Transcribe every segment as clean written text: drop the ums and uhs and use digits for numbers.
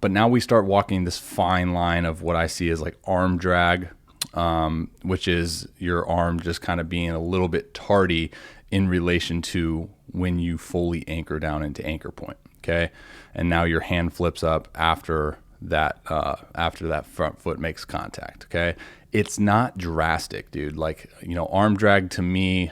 But now we start walking this fine line of what I see as like arm drag, which is your arm just kind of being a little bit tardy in relation to when you fully anchor down into anchor point. Okay. And now your hand flips up after that front foot makes contact. Okay. It's not drastic, dude. Like, arm drag to me,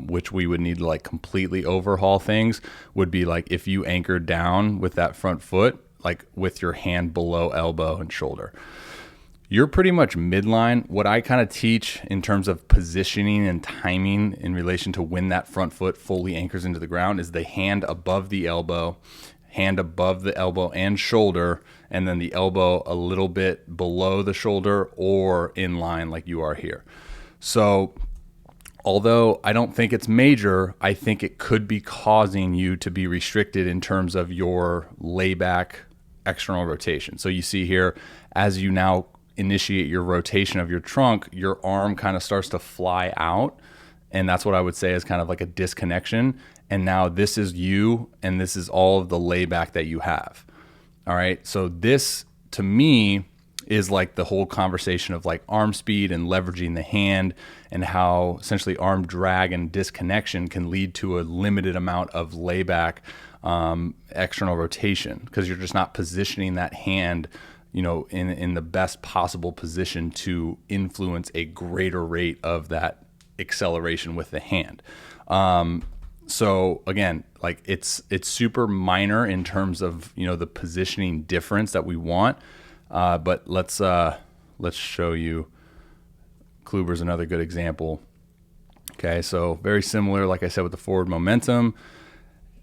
which we would need to like completely overhaul things, would be like if you anchored down with that front foot, like with your hand below elbow and shoulder. You're pretty much midline. What I kind of teach in terms of positioning and timing in relation to when that front foot fully anchors into the ground is the hand above the elbow and shoulder, and then the elbow a little bit below the shoulder or in line like you are here. So although I don't think it's major, I think it could be causing you to be restricted in terms of your layback external rotation. So you see here, as you now initiate your rotation of your trunk, your arm kind of starts to fly out. And that's what I would say is kind of like a disconnection. And now this is you, and this is all of the layback that you have. All right. So this to me is like the whole conversation of like arm speed and leveraging the hand, and how essentially arm drag and disconnection can lead to a limited amount of layback external rotation, because you're just not positioning that hand in the best possible position to influence a greater rate of that acceleration with the hand. So again, like it's super minor in terms of the positioning difference that we want. But let's show you. Kluber's another good example. Okay, so very similar, like I said, with the forward momentum.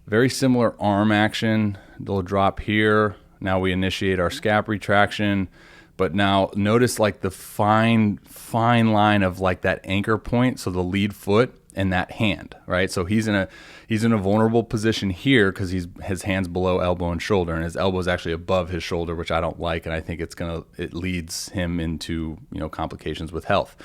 Very similar arm action. They'll drop here. Now we initiate our scap retraction. But now notice like the fine line of like that anchor point. So the lead foot and that hand, right? So he's in a vulnerable position here because his hand's below elbow and shoulder, and his elbow is actually above his shoulder, which I don't like, and I think it leads him into complications with health.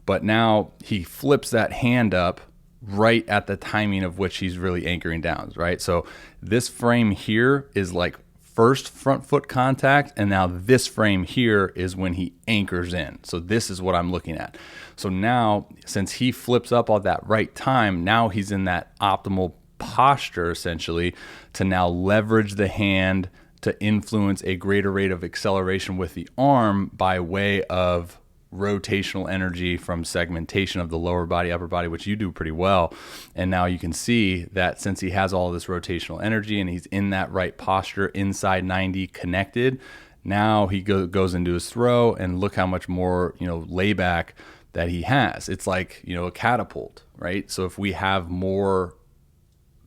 But now he flips that hand up right at the timing of which he's really anchoring down, right? So this frame here is like first front foot contact, and now this frame here is when he anchors in. So this is what I'm looking at. So now, since he flips up at that right time, now he's in that optimal posture essentially to now leverage the hand to influence a greater rate of acceleration with the arm by way of rotational energy from segmentation of the lower body, upper body, which you do pretty well. And now you can see that since he has all this rotational energy and he's in that right posture, inside 90 connected, now he goes into his throw, and look how much more layback that he has. It's like a catapult, right? So if we have more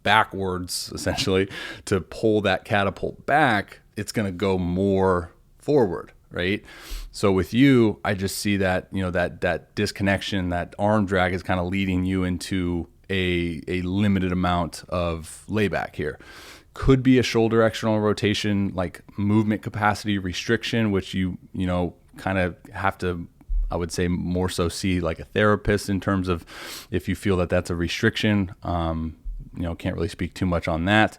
backwards essentially to pull that catapult back, it's going to go more forward, right? So with you, I just see that that disconnection, that arm drag is kind of leading you into a limited amount of layback here. Could be a shoulder external rotation, like movement capacity restriction, which you kind of have to, I would say, more so see like a therapist in terms of if you feel that that's a restriction. Can't really speak too much on that.